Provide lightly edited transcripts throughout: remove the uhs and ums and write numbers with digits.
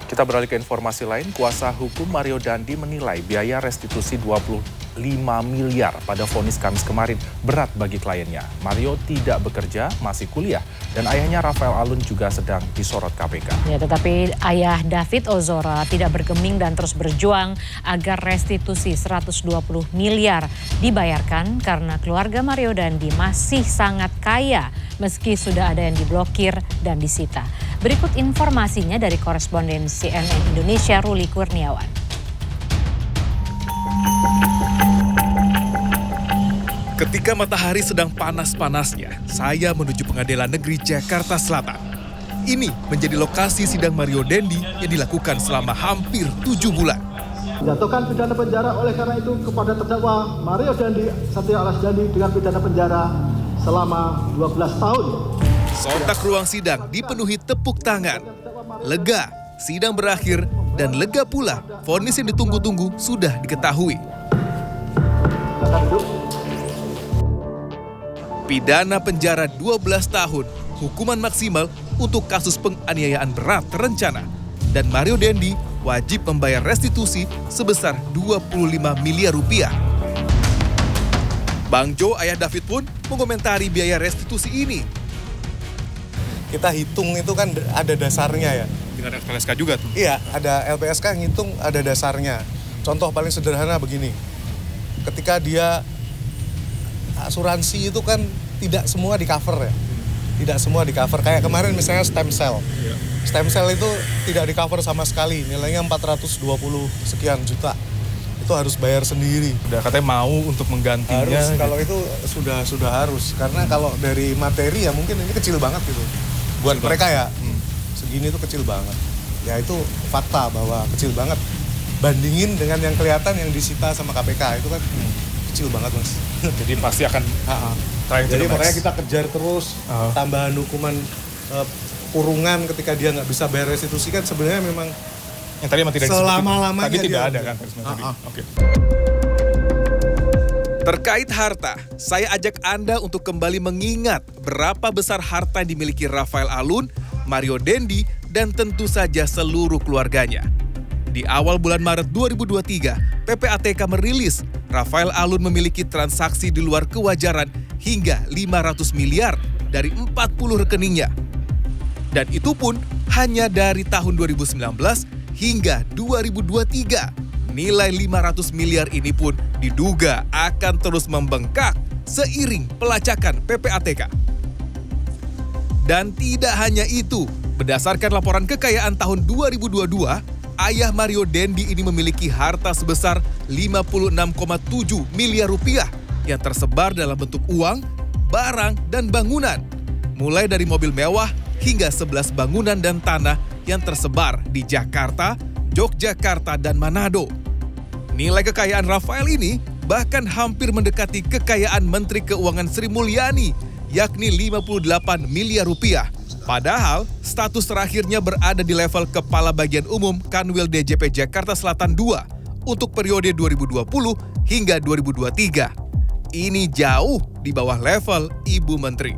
Kita beralih ke informasi lain, kuasa hukum Mario Dandi menilai biaya restitusi 25 miliar pada vonis Kamis kemarin berat bagi kliennya. Mario tidak bekerja, masih kuliah, dan ayahnya Rafael Alun juga sedang disorot KPK. Ya, tetapi ayah David Ozora tidak bergeming dan terus berjuang agar restitusi 120 miliar dibayarkan karena keluarga Mario Dandi masih sangat kaya meski sudah ada yang diblokir dan disita. Berikut informasinya dari koresponden CNN Indonesia Ruli Kurniawan. Ketika matahari sedang panas-panasnya, saya menuju Pengadilan Negeri Jakarta Selatan. Ini menjadi lokasi sidang Mario Dandi yang dilakukan selama hampir 7 bulan. Jatuhkan pidana penjara oleh karena itu kepada terdakwa Mario Dandi Satria Alas Dandi dengan pidana penjara selama 12 tahun. Sontak ruang sidang dipenuhi tepuk tangan. Lega, sidang berakhir, dan lega pula vonis yang ditunggu-tunggu sudah diketahui. Pidana penjara 12 tahun, hukuman maksimal untuk kasus penganiayaan berat terencana. Dan Mario Dandi wajib membayar restitusi sebesar 25 miliar rupiah. Bang Jo, ayah David pun mengomentari biaya restitusi ini. Kita hitung itu kan ada dasarnya ya. Dengan LPSK juga tuh? Iya, ada LPSK ngitung ada dasarnya. Contoh paling sederhana begini. Ketika dia asuransi itu kan tidak semua di cover ya. Tidak semua di cover. Kayak kemarin misalnya stem cell. Stem cell itu tidak di cover sama sekali. Nilainya 420 sekian juta. Itu harus bayar sendiri. Udah katanya mau untuk menggantinya. Harus, gitu. kalau itu sudah harus. Karena kalau dari materi ya mungkin ini kecil banget gitu. Buat mereka ya, segini itu kecil banget. Ya itu fakta bahwa kecil banget. Bandingin dengan yang kelihatan yang disita sama KPK itu kan kecil banget, Mas. Jadi pasti akan Jadi makanya kita kejar terus tambahan hukuman kurungan ketika dia nggak bisa bayar restitusi kan sebenarnya memang yang tadi memang tidak selama-lamanya tadi tidak dia ada kan Oke. Terkait harta, saya ajak Anda untuk kembali mengingat berapa besar harta yang dimiliki Rafael Alun, Mario Dandi, dan tentu saja seluruh keluarganya. Di awal bulan Maret 2023, PPATK merilis Rafael Alun memiliki transaksi di luar kewajaran hingga 500 miliar dari 40 rekeningnya. Dan itu pun hanya dari tahun 2019 hingga 2023. Nilai 500 miliar ini pun diduga akan terus membengkak seiring pelacakan PPATK. Dan tidak hanya itu, berdasarkan laporan kekayaan tahun 2022, ayah Mario Dandi ini memiliki harta sebesar 56,7 miliar rupiah yang tersebar dalam bentuk uang, barang, dan bangunan. Mulai dari mobil mewah hingga 11 bangunan dan tanah yang tersebar di Jakarta, Yogyakarta, dan Manado. Nilai kekayaan Rafael ini bahkan hampir mendekati kekayaan Menteri Keuangan Sri Mulyani, yakni 58 miliar rupiah. Padahal status terakhirnya berada di level Kepala Bagian Umum Kanwil DJP Jakarta Selatan II untuk periode 2020 hingga 2023. Ini jauh di bawah level Ibu Menteri.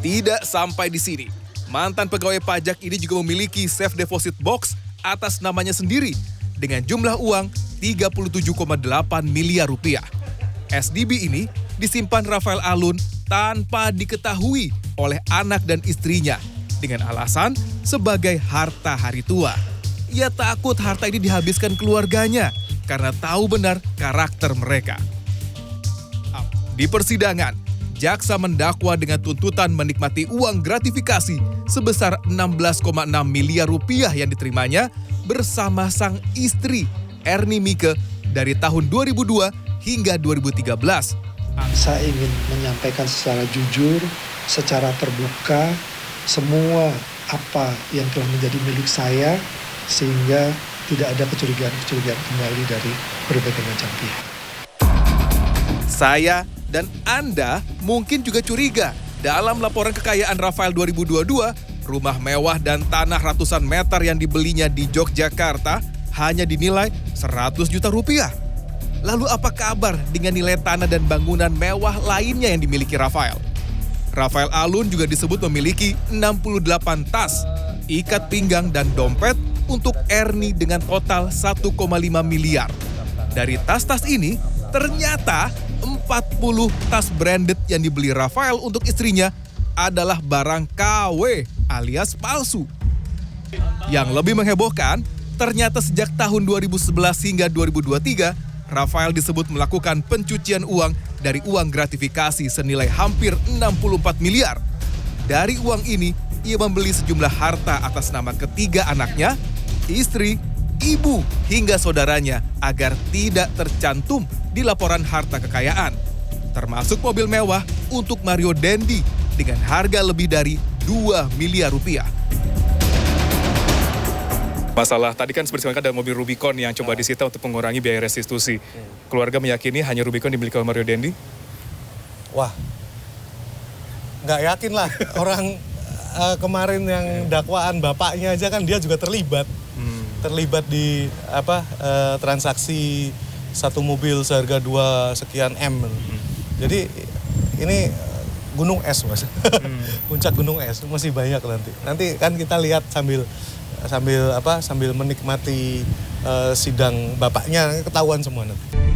Tidak sampai di sini. Mantan pegawai pajak ini juga memiliki safe deposit box atas namanya sendiri dengan jumlah uang 37,8 miliar rupiah. SDB ini disimpan Rafael Alun tanpa diketahui oleh anak dan istrinya dengan alasan sebagai harta hari tua. Ia takut harta ini dihabiskan keluarganya karena tahu benar karakter mereka. Di persidangan, jaksa mendakwa dengan tuntutan menikmati uang gratifikasi sebesar 16,6 miliar rupiah yang diterimanya bersama sang istri Erni Mike dari tahun 2002 hingga 2013. Saya ingin menyampaikan secara jujur, secara terbuka, semua apa yang telah menjadi milik saya sehingga tidak ada kecurigaan-kecurigaan kembali dari berbagai macam pihak. Saya dan Anda mungkin juga curiga dalam laporan kekayaan Rafael 2022, rumah mewah dan tanah ratusan meter yang dibelinya di Yogyakarta hanya dinilai 100 juta rupiah. Lalu apa kabar dengan nilai tanah dan bangunan mewah lainnya yang dimiliki Rafael? Rafael Alun juga disebut memiliki 68 tas, ikat pinggang dan dompet untuk Ernie dengan total 1,5 miliar. Dari tas-tas ini, ternyata 40 tas branded yang dibeli Rafael untuk istrinya adalah barang KW alias palsu. Yang lebih menghebohkan, ternyata sejak tahun 2011 hingga 2023, Rafael disebut melakukan pencucian uang dari uang gratifikasi senilai hampir 64 miliar. Dari uang ini, ia membeli sejumlah harta atas nama ketiga anaknya, istri, ibu, hingga saudaranya agar tidak tercantum di laporan harta kekayaan. Termasuk mobil mewah untuk Mario Dendi dengan harga lebih dari 2 miliar rupiah. Masalah tadi kan seperti ada mobil Rubicon yang coba disita untuk mengurangi biaya restitusi. Keluarga meyakini hanya Rubicon dimiliki oleh Mario Dendi? Wah, nggak yakin lah. Orang kemarin yang dakwaan bapaknya aja kan dia juga terlibat. Terlibat di transaksi satu mobil seharga 2 sekian M. Jadi ini gunung es, Mas. Puncak gunung es masih banyak nanti. Nanti kan kita lihat sambil menikmati sidang bapaknya, ketahuan semua nanti.